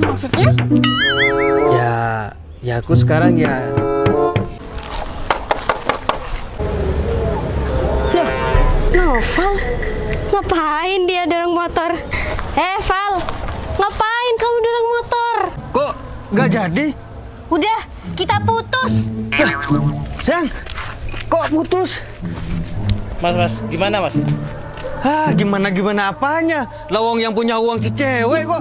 Maksudnya? Ya aku sekarang ya. Loh, Noval, ngapain dia dorong motor? Val, ngapain kamu dorong motor? Kok nggak jadi? Udah, kita putus. Sayang, kok putus? Mas, gimana mas? Gimana apanya? Lawang yang punya uang si cewek kok.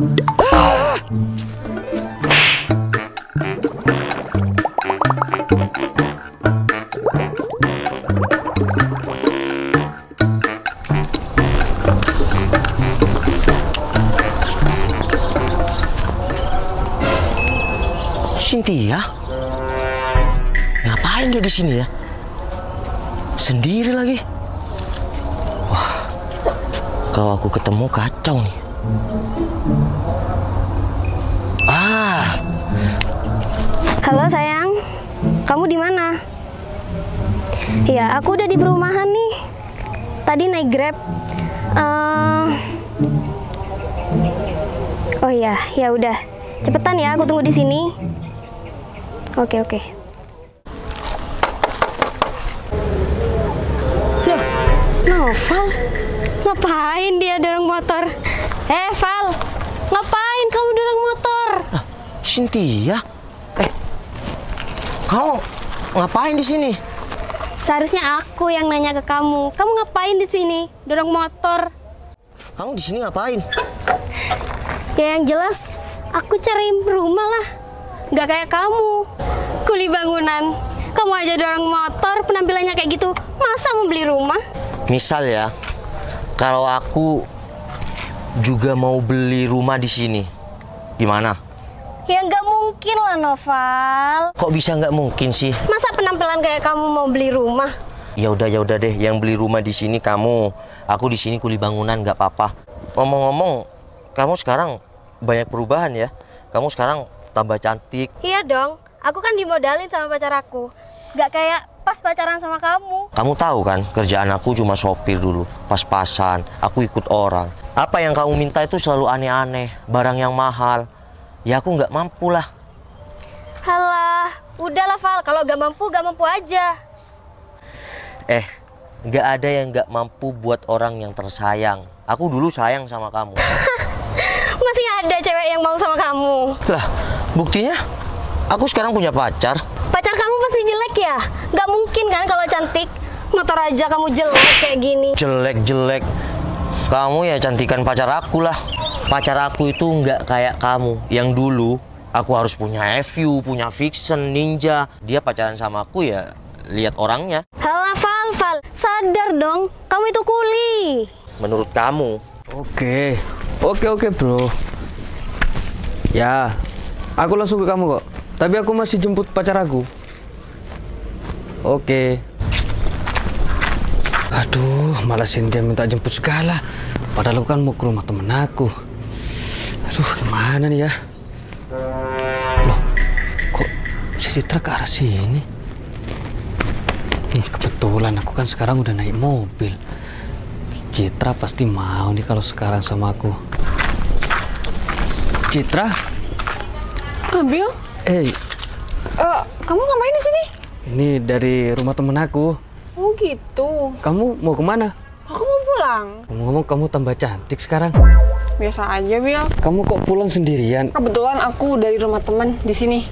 Cynthia? Ngapain dia di sini ya? Sendiri lagi. Wah, kalau aku ketemu kacau nih. Halo sayang, kamu di mana? Ya, aku udah di perumahan nih. Tadi naik Grab. Oh iya, ya udah. Cepetan ya, aku tunggu di sini. Oke. Loh, Noval, ngapain dia dorong motor? Val, ngapain kamu dorong motor? Cynthia? Kamu ngapain di sini? Seharusnya aku yang nanya ke kamu. Kamu ngapain di sini? Dorong motor. Kamu di sini ngapain? Ya yang jelas, aku cari rumah lah. Nggak kayak kamu, kuli bangunan. Kamu aja dorong motor, penampilannya kayak gitu. Masa mau beli rumah? Misal ya, kalau aku juga mau beli rumah di sini, gimana? Ya nggak mungkin lah, Noval. Kok bisa nggak mungkin sih? Masa penampilan kayak kamu mau beli rumah? Ya udah deh, yang beli rumah di sini kamu. Aku di sini kuli bangunan, nggak apa-apa. Ngomong-ngomong, kamu sekarang banyak perubahan ya. Kamu sekarang tambah cantik. Iya dong, aku kan dimodalin sama pacar aku. Nggak kayak pas pacaran sama kamu. Kamu tahu kan, kerjaan aku cuma sopir dulu, pas-pasan. Aku ikut orang. Apa yang kamu minta itu selalu aneh-aneh, barang yang mahal. Ya aku nggak mampu lah. Halah, udahlah Val, kalau nggak mampu aja. Nggak ada yang nggak mampu buat orang yang tersayang. Aku dulu sayang sama kamu. Masih ada cewek yang mau sama kamu. Lah, buktinya aku sekarang punya pacar. Pacar kamu pasti jelek ya? Nggak mungkin kan kalau cantik. Motor aja kamu jelek kayak gini. Jelek. Kamu ya cantikan pacar aku lah. Pacar aku itu nggak kayak kamu. Yang dulu aku harus punya FU, punya Vixen, Ninja. Dia pacaran sama aku ya lihat orangnya. Halah Val, sadar dong. Kamu itu kuli. Menurut kamu. Oke bro. Ya, aku langsung ke kamu kok. Tapi aku masih jemput pacar aku. Oke. Aduh, malah Cynthia minta jemput segala. Padahal aku kan mau ke rumah temen aku. Aduh, gimana nih ya? Loh, kok si Citra ke arah sini? Kebetulan aku kan sekarang udah naik mobil. Citra pasti mau nih kalau sekarang sama aku. Citra? Ambil? Kamu ngapain di sini? Ini dari rumah temen aku. Oh gitu. Kamu mau kemana? Aku mau pulang. Ngomong-ngomong, kamu tambah cantik sekarang. Biasa aja, Bil. Kamu kok pulang sendirian? Kebetulan aku dari rumah teman di sini.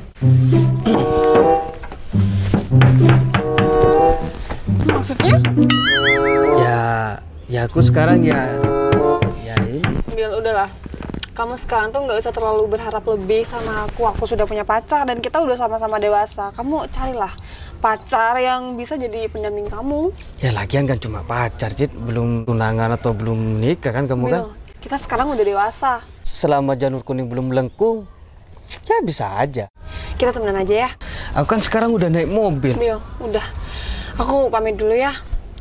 Maksudnya? Ya aku sekarang ya ini. Bil, udahlah. Kamu sekarang tuh nggak usah terlalu berharap lebih sama aku. Aku sudah punya pacar dan kita udah sama-sama dewasa. Kamu carilah pacar yang bisa jadi pendamping kamu. Ya lagian kan cuma pacar, Cit. Belum tunangan atau belum nikah kan kamu kan? Bil, kita sekarang udah dewasa. Selama janur kuning belum melengkung, ya bisa aja. Kita temenan aja ya. Aku kan sekarang udah naik mobil. Bil, udah. Aku pamit dulu ya.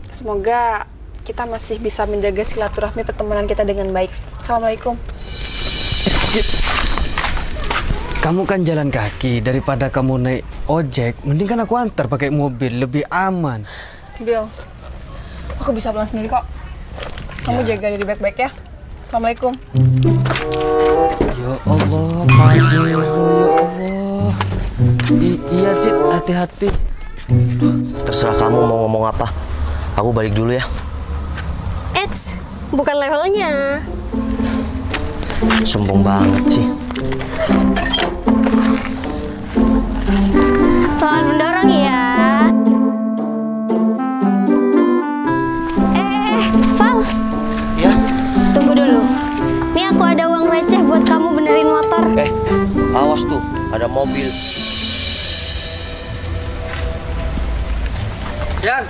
Semoga kita masih bisa menjaga silaturahmi pertemanan kita dengan baik. Assalamualaikum. Kamu kan jalan kaki, daripada kamu naik ojek, mending kan aku antar pakai mobil, lebih aman. Bil, aku bisa pulang sendiri kok. Kamu jaga diri baik-baik ya. Assalamualaikum. Ya Allah, Pajero, ya Allah. Iya, Cid, hati-hati. Terserah kamu mau ngomong apa. Aku balik dulu ya. Eits, bukan levelnya. Sombong banget sih. Selamat mendorong ya. Val. Ya. Tunggu dulu. Nih aku ada uang receh buat kamu benerin motor. Awas tuh, ada mobil. Yang,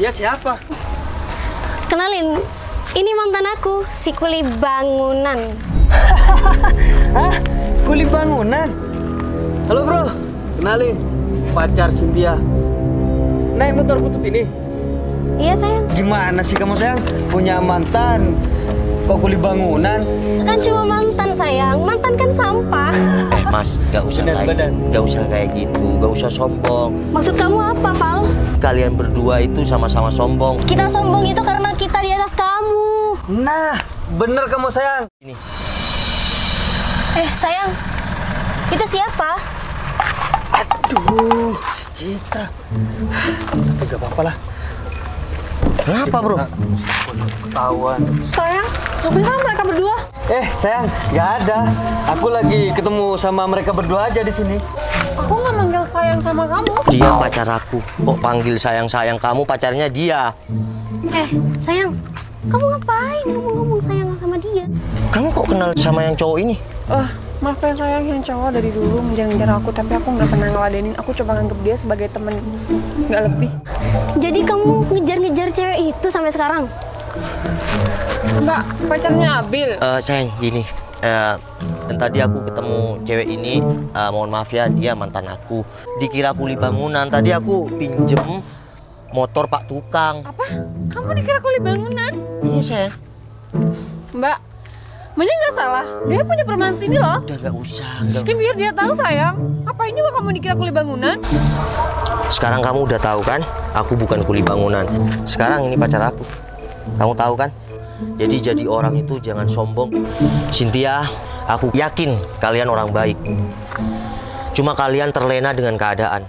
dia siapa? Kenalin, ini mantan aku, si kuli bangunan. Hah? Kuli bangunan? Halo bro, kenalin, pacar Cynthia. Naik motor butut ini? Iya sayang. Gimana sih kamu sayang? Punya mantan, kok kuli bangunan? Kan cuma mantan sayang, mantan kan sampah. Mas, gak usah kayak gitu, gak usah sombong. Maksud kamu apa, Val? Kalian berdua itu sama-sama sombong. Kita sombong itu karena kita di atas kamu. Nah, bener kamu sayang. Ini. Sayang, itu siapa? Aduh, si Citra. Tapi gak apa-apa lah. Kenapa bro? Ketahuan. Sayang, ngapain sama mereka berdua? Sayang, nggak ada. Aku lagi ketemu sama mereka berdua aja di sini. Aku nggak manggil sayang sama kamu. Dia pacar aku. Kok panggil sayang-sayang, kamu pacarnya dia. Sayang, kamu ngapain ngomong-ngomong sayang sama dia? Kamu kok kenal sama yang cowok ini? Maafin sayang, yang cowok dari dulu ngejar-ngejar aku, tapi aku nggak pernah ngeladenin. Aku coba nganggep dia sebagai temen, nggak lebih. Jadi kamu ngejar-ngejar cewek itu sampai sekarang? Mbak, pacarnya Abil. Sayang, gini. Dan tadi aku ketemu cewek ini, mohon maaf ya, dia mantan aku. Dikira kuli bangunan. Tadi aku pinjem motor Pak Tukang. Apa? Kamu dikira kuli bangunan? Iya sayang. Mbak, Mbaknya nggak salah. Dia punya perumahan sini loh. Udah gak usah. Ya biar dia tahu sayang. Ngapain juga kamu dikira kuli bangunan? Sekarang kamu udah tahu kan? Aku bukan kuli bangunan. Sekarang ini pacar aku. Kamu tahu kan? Jadi orang itu jangan sombong. Cynthia, aku yakin kalian orang baik. Cuma kalian terlena dengan keadaan.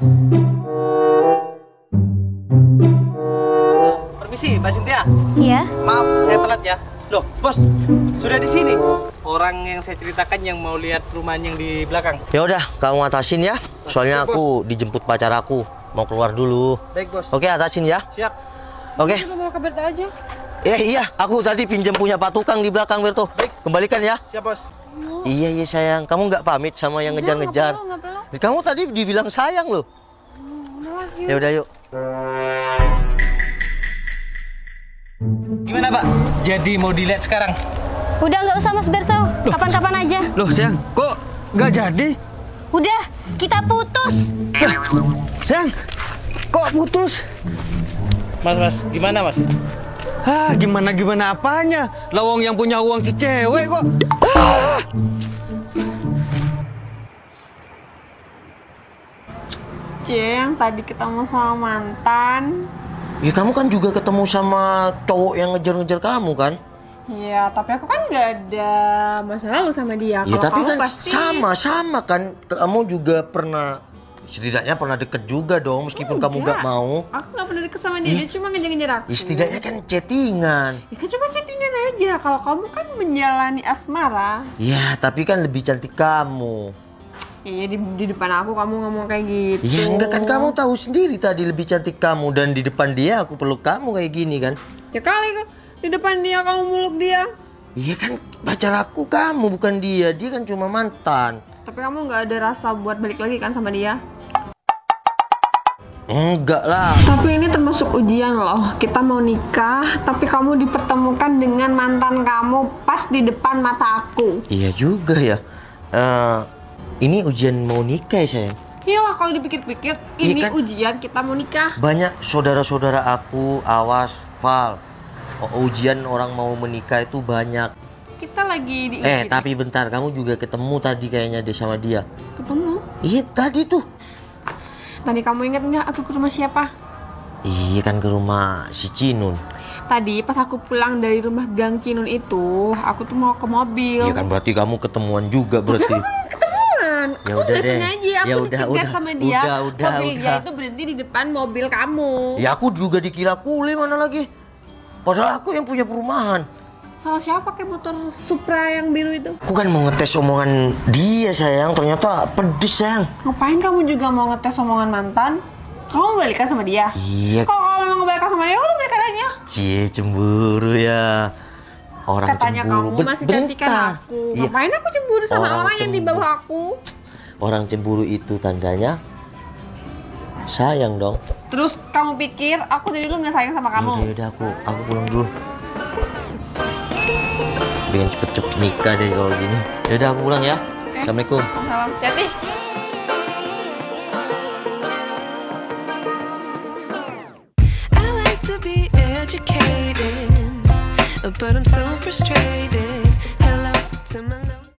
Permisi, Mbak Cynthia. Iya. Maaf, saya telat ya. Loh, bos, sudah di sini. Orang yang saya ceritakan yang mau lihat perumahan yang di belakang. Ya udah, kamu atasin ya. Soalnya aku dijemput pacar aku. Mau keluar dulu. Baik, bos. Oke, atasin ya. Siap. Oke. Kita mau ke Berta aja. Iya, aku tadi pinjam punya Pak Tukang di belakang, Berto. Baik. Kembalikan ya. Siap, bos. Iya sayang, kamu nggak pamit sama yang ngejar-ngejar. Nggak perlu. Kamu tadi dibilang sayang loh. Ya udah yuk. Gimana, Pak? Jadi mau dilihat sekarang? Udah nggak usah Mas Berto, kapan-kapan aja. Loh sayang, kok nggak jadi? Udah, kita putus. Sayang, kok putus? Mas, gimana, Mas? Gimana apanya? Lawang yang punya uang si cewek kok. Yang tadi ketemu sama mantan. Ya kamu kan juga ketemu sama cowok yang ngejar-ngejar kamu kan? Iya, tapi aku kan nggak ada masa lalu sama dia. Ya Kalau tapi kamu kan pasti... sama kan. Kamu juga pernah, setidaknya pernah deket juga dong meskipun kamu nggak mau. Aku nggak pernah deket sama dia, dia cuma ngejar-ngejar aku. Ya, setidaknya kan chattingan. Ya kan cuma chattingan aja. Kalau kamu kan menjalani asmara. Ya tapi kan lebih cantik kamu. Ya di depan aku kamu ngomong kayak gitu. Ya enggak kan, kamu tahu sendiri tadi lebih cantik kamu. Dan di depan dia aku peluk kamu kayak gini kan. Ya kali kan di depan dia kamu muluk dia. Iya kan, pacar aku kamu bukan dia. Dia kan cuma mantan. Tapi kamu nggak ada rasa buat balik lagi kan sama dia? Enggak lah. Tapi ini termasuk ujian loh. Kita mau nikah, tapi kamu dipertemukan dengan mantan kamu pas di depan mata aku. Iya juga ya. Ini ujian mau nikah ya sayang. Iyalah kalau dipikir-pikir, Iya ini kan? ujian kita mau nikah. Banyak saudara-saudara aku, awas, Val. Ujian orang mau menikah itu banyak. Kita lagi diuji. Tapi bentar, kamu juga ketemu tadi kayaknya deh sama dia. Ketemu. Iya tadi tuh. Tadi kamu ingat nggak aku ke rumah siapa? Iya kan ke rumah si Cinun. Tadi pas aku pulang dari rumah Gang Cinun itu, aku tuh mau ke mobil. Iya kan berarti kamu ketemuan juga berarti. Ketemuan. Ya Aku udah nggak deh. sengaja, aku Ya udah, dicegat udah. sama dia. Udah, mobil dia udah. itu berhenti di depan mobil kamu. Ya aku juga dikira kuli mana lagi. Padahal aku yang punya perumahan. Salah siapa pakai motor Supra yang biru itu? Aku kan mau ngetes omongan dia sayang, ternyata pedes sayang. Ngapain kamu juga mau ngetes omongan mantan? Kamu balikan sama dia? Iya, Kalau kamu memang balikan sama dia, udah balikan aja. cie cemburu ya. Orang Katanya cemburu. kamu masih cantikan Bentar. aku. Iya. Ngapain aku cemburu sama orang yang di cemburu. bawah aku? Orang cemburu itu tandanya sayang dong. Terus kamu pikir aku dari dulu nggak sayang sama kamu? Yaudah, aku pulang dulu. Pengen cepet-cepet nikah deh kalau gini. Yaudah aku pulang ya. Oke. Assalamualaikum. Salam, hati. I like to be educated, but I'm so frustrated. Hello to my